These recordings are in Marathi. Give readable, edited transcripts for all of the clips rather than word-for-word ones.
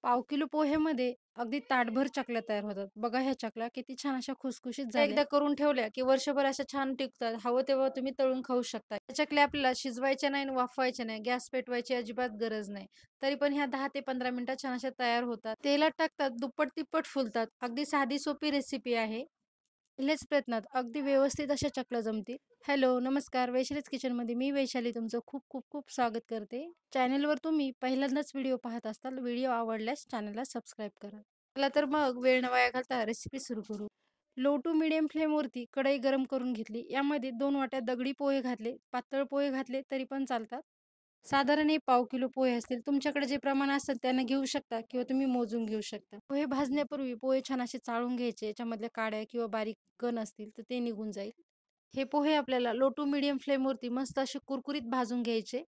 पाव किलो पोहेमध्ये अगदी ताटभर चकल्या तयार होतात. बघा ह्या चकल्या किती छान अशा खुसखुशीत झाल्या. एकदा करून ठेवल्या, की वर्षभर अशा छान टिकतात. हवं तेव्हा तुम्ही तळून खाऊ शकता. या चकल्या आपल्याला शिजवायच्या नाही आणि वाफवायच्या नाही. गॅस पेटवायची अजिबात गरज नाही. तरी पण ह्या 10 ते 15 मिनिटात छान अशा तयार होतात. तेलात टाकतात, दुप्पट-तिप्पट फुलतात. अगदी साधी सोपी रेसिपी आहे. पहिल्याच प्रयत्नात अगदी व्यवस्थित अशा चकल्या जमतील. हॅलो, नमस्कार. वैशालीज किचनमध्ये मी वैशाली तुमचं खूप खूप खूप स्वागत करते. चॅनलवर तुम्ही पहिल्यांदाच व्हिडिओ पाहत असताल. व्हिडिओ आवडल्यास चॅनलला सबस्क्राईब करा. चला तर मग वेळ न वाया घालता रेसिपी सुरू करू. लो टू मीडियम फ्लेमवरती कढई गरम करून घेतली. यामध्ये 2 वाट्या दगडी पोहे घातले. पातळ पोहे घातले तरी पण चालतात. साधारण हे पाव किलो पोहे असतील. तुमच्याकडे जे प्रमाण असेल त्याने घेऊ शकता किंवा तुम्ही मोजून घेऊ शकता. पोहे भाजण्यापूर्वी पोहे छान असे चाळून घ्यायचे. याच्यामधल्या काड्या किंवा बारीक कण असतील तर ते निघून जाईल. हे पोहे आपल्याला लो टू मीडियम फ्लेमवरती मस्त असे कुरकुरीत भाजून घ्यायचे.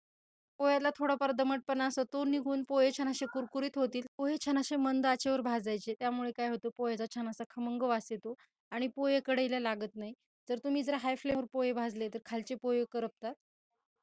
पोह्याला थोडाफार दमटपणा असतो तो निघून पोहे छान असे कुरकुरीत होतील. पोहे छान असे मंद आचेवर भाजायचे. त्यामुळे काय होतं पोह्याचा छान असा खमंग वास येतो आणि पोहे कढईला लागत नाही. जर तुम्ही हाय फ्लेमवर पोहे भाजले तर खालचे पोहे करपतात.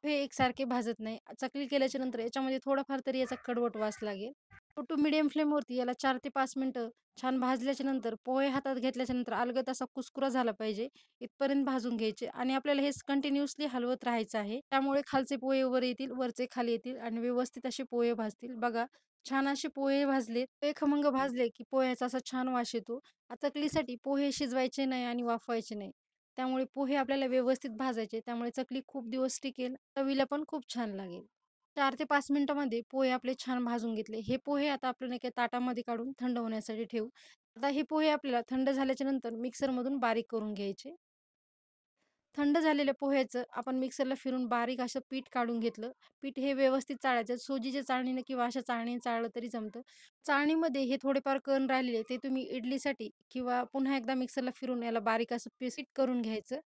हे एकसारखे भाजत नाही. चकली केल्याच्या नंतर याच्यामध्ये थोडाफार तरी याचा कडवट वास लागेल. लो टू मीडियम फ्लेमवरती याला 4 ते 5 मिनिटं छान भाजल्याच्या नंतर पोहे हातात घेतल्याच्या नंतर अलगद असा कुस्कुरा झाला पाहिजे, इथपर्यंत भाजून घ्यायचे आणि आपल्याला हेच कंटिन्युअसली हलवत राहायचं आहे. त्यामुळे खालचे पोहे वर येतील, वरचे खाली येतील आणि व्यवस्थित असे पोहे भाजतील. बघा, छान असे पोहे भाजले. पोहे खमंग भाजले, की पोह्याचा असा छान वास येतो. चकलीसाठी पोहे शिजवायचे नाही आणि वाफवायचे नाही. त्यामुळे पोहे आपल्याला व्यवस्थित भाजायचे. त्यामुळे चकली खूप दिवस टिकेल, चवीला पण खूप छान लागेल. 4 ते 5 मिनिटांमध्ये पोहे आपले छान भाजून घेतले. हे पोहे आता आपण एका ताटामध्ये काढून थंड होण्यासाठी ठेवू. आता हे पोहे आपल्याला थंड झाल्याच्या नंतर मिक्सरमधून बारीक करून घ्यायचे. थंड झालेल्या पोह्याचं आपण मिक्सरला फिरून बारीक असं पीठ काढून घेतलं. पीठ हे व्यवस्थित चाळायचं. सोजीच्या चाळणीने किंवा अशा चाळणीने चाळलं तरी जमतं. चाळणीमध्ये हे थोडेफार कण राहिलेले ते तुम्ही इडलीसाठी किंवा पुन्हा एकदा मिक्सरला फिरून याला बारीक असं पीठ करून घ्यायचं.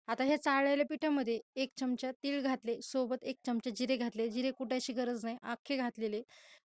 आता ह्या चाळलेल्या पिठामध्ये 1 चमचा तीळ घातले, सोबत 1 चमचा जिरे घातले. जिरे कुटायची गरज नाही, अख्खे घातलेले.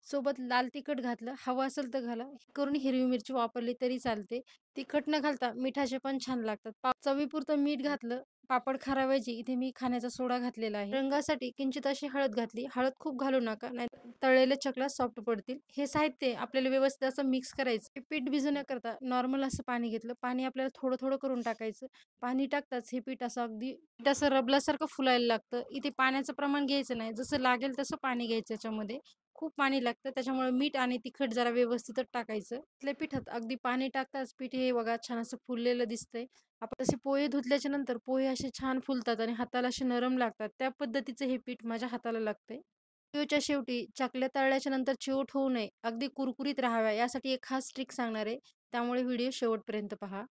सोबत लाल तिखट घातलं, हवं असेल तर घाला. करून हिरवी मिरची वापरली तरी चालते. तिखट न घालता मिठाचे पण छान लागतात. चवीपुरतं मीठ घातलं. पापड खाराऐवजी इथे मी खाण्याचा सोडा घातलेला आहे. रंगासाठी किंचित अशी हळद घातली. हळद खूप घालू नका, नाही तळलेल्या चकल्या सॉफ्ट पडतील. हे साहित्य आपल्याला व्यवस्थित असं मिक्स करायचं. हे पीठ भिजवण्याकरता नॉर्मल असं पाणी घेतलं. पाणी आपल्याला थोडं-थोडं करून टाकायचं. पाणी टाकताच हे पीठ असं अगदी पीठ असं रबलासारखं फुलायला लागतं. इथे पाण्याचं प्रमाण घ्यायचं नाही. जसं लागेल तसं पाणी घ्यायचं याच्यामध्ये. खूप पाणी लागतं त्याच्यामुळे मीठ आणि तिखट जरा व्यवस्थितच टाकायचं. आपल्या पिठात अगदी पाणी टाकताच पीठ हे बघा छान असं फुललेलं दिसतंय. आपण तसे पोहे धुतल्याच्या नंतर पोहे असे छान फुलतात आणि हाताला असे नरम लागतात. त्या पद्धतीचं हे पीठ माझ्या हाताला लागतंय. व्हिडिओच्या शेवटी चकल्या तळल्याच्या नंतर चिवट होऊ नये, अगदी कुरकुरीत राहाव्या यासाठी एक खास ट्रिक सांगणार आहे. त्यामुळे व्हिडिओ शेवटपर्यंत पहा.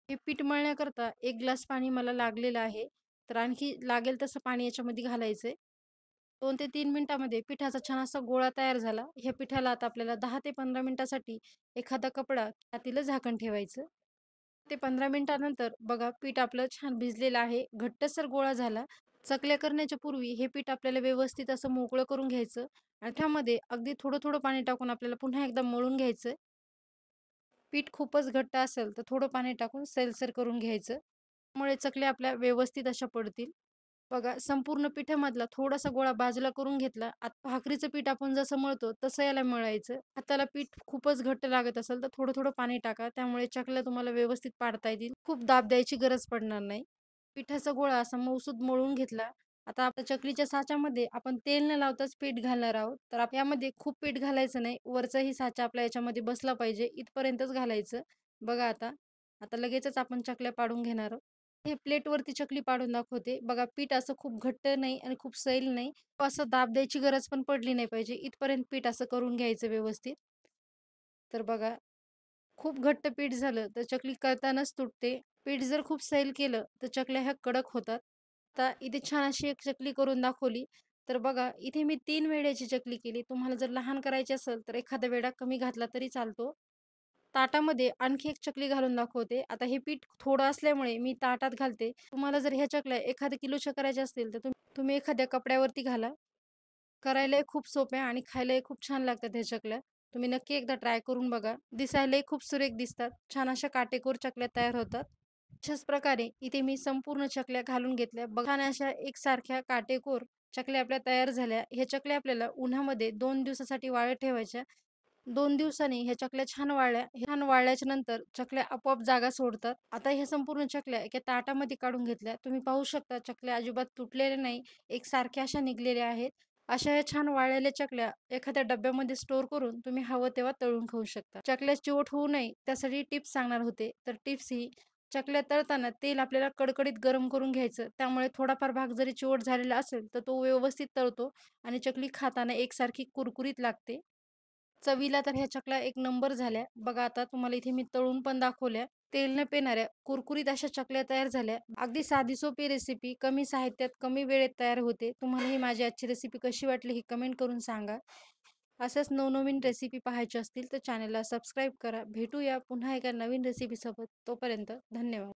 हे पीठ मळण्याकरता 1 ग्लास पाणी मला लागलेलं आहे. तर आणखी लागेल तसं पाणी याच्यामध्ये घालायचंय. 2 ते 3 मिनिटामध्ये पिठाचा छान असा गोळा तयार झाला. ह्या पिठाला आता आपल्याला 10 ते 15 मिनिटासाठी एखादा कपडा त्यातील झाकण ठेवायचं. ते 15 मिनिटानंतर बघा पीठ आपलं छान भिजलेलं आहे. घट्टसर गोळा झाला. चकल्या करण्याच्या पूर्वी हे पीठ आपल्याला व्यवस्थित असं मोकळं करून घ्यायचं आणि त्यामध्ये अगदी थोडं-थोडं पाणी टाकून आपल्याला पुन्हा एकदा मळून घ्यायचं. पीठ खूपच घट्ट असेल तर थोडं पाणी टाकून सैलसर करून घ्यायचं. त्यामुळे चकल्या आपल्या व्यवस्थित अशा पडतील. बघा संपूर्ण पिठामधला थोडासा गोळा बाजूला करून घेतला. आता भाकरीचं पीठ आपण जसं मळतो तसं याला मळायचं. हाताला पीठ खूपच घट्ट लागत असेल तर थोडं-थोडं पाणी टाका. त्यामुळे चकल्या तुम्हाला व्यवस्थित पाडता येतील. खूप दाब द्यायची गरज पडणार नाही. पिठाचा गोळा असा मऊसूत मळून घेतला. आता आपल्या चकलीच्या साच्यामध्ये आपण तेल न लावताच पीठ घालणार आहोत. तर यामध्ये खूप पीठ घालायचं नाही. वरचाही साचा आपला याच्यामध्ये बसला पाहिजे इथपर्यंतच घालायचं. बघा आता. आता लगेचच आपण चकल्या पाडून घेणार आहोत. हे प्लेटवरती चकली पाडून दाखवते. बघा पीठ असं खूप घट्ट नाही आणि खूप सैल नाही. असं दाब द्यायची गरज पण पडली नाही पाहिजे. इथपर्यंत पीठ असं करून घ्यायचं व्यवस्थित. तर बघा खूप घट्ट पीठ झालं तर चकली करतानाच तुटते. पीठ जर खूप सैल केलं तर चकल्या ह्या कडक होतात. आता इथे छान अशी एक चकली करून दाखवली. तर बघा इथे मी 3 वेळेची चकली केली. तुम्हाला जर लहान करायची असेल तर एखादा वेळा कमी घातला तरी चालतो. ताटामध्ये आणखी एक चकली घालून दाखवते. आता हे पीठ थोडं असल्यामुळे मी ताटात घालते. तुम्हाला जर ह्या चकल्या एखाद्या किलोच्या करायच्या असतील तर तुम्ही एखाद्या कपड्यावरती घाला. करायलाही खूप सोप्या आणि खायलाही खूप छान लागतात ह्या चकल्या. तुम्ही नक्की एकदा ट्राय करून बघा. दिसायलाही खूप सुरेख दिसतात. छान अशा काटेकोर चकल्या तयार होतात. अशाच प्रकारे इथे मी संपूर्ण चकल्या घालून घेतल्या. बघा छान अशा एकसारख्या काटेकोर चकल्या आपल्या तयार झाल्या. ह्या चकल्या आपल्याला उन्हामध्ये 2 दिवसासाठी वाळत ठेवायच्या. 2 दिवसांनी ह्या चकल्या छान वाळल्या. छान वाळल्याच्या नंतर चकल्या आपोआप जागा सोडतात. आता ह्या संपूर्ण चकल्या एका ताटामध्ये काढून घेतल्या. तुम्ही पाहू शकता चकल्या अजिबात तुटलेल्या नाही, एकसारख्या अशा निघलेल्या आहेत. अशा ह्या छान वाळलेल्या चकल्या एखाद्या डब्यामध्ये स्टोअर करून तुम्ही हवं तेव्हा तळून खाऊ शकता. चकल्या चिवट होऊ नये त्यासाठी टिप्स सांगणार होते. तर टिप्स ही चकल्या तळताना तेल आपल्याला कडकडीत गरम करून घ्यायचं. त्यामुळे थोडाफार भाग जरी चिवट झालेला असेल, तर तो व्यवस्थित तळतो आणि चकली खाताना एकसारखी कुरकुरीत लागते. चवीला तर ह्या चकल्या एक नंबर झाल्या. बघा आता तुम्हाला इथे मी तळून पण दाखवल्या. तेल न पेणाऱ्या कुरकुरीत अशा चकल्या तयार झाल्या. अगदी साधी सोपी रेसिपी, कमी साहित्यात, कमी वेळेत तयार होते. तुम्हाला ही माझी आजची रेसिपी कशी वाटली हे कमेंट करून सांगा. अशाच नवनवीन रेसिपी पाहायच्या असतील तर चॅनलला सबस्क्राईब करा. भेटूया पुन्हा एका नवीन रेसिपीसोबत. तोपर्यंत धन्यवाद.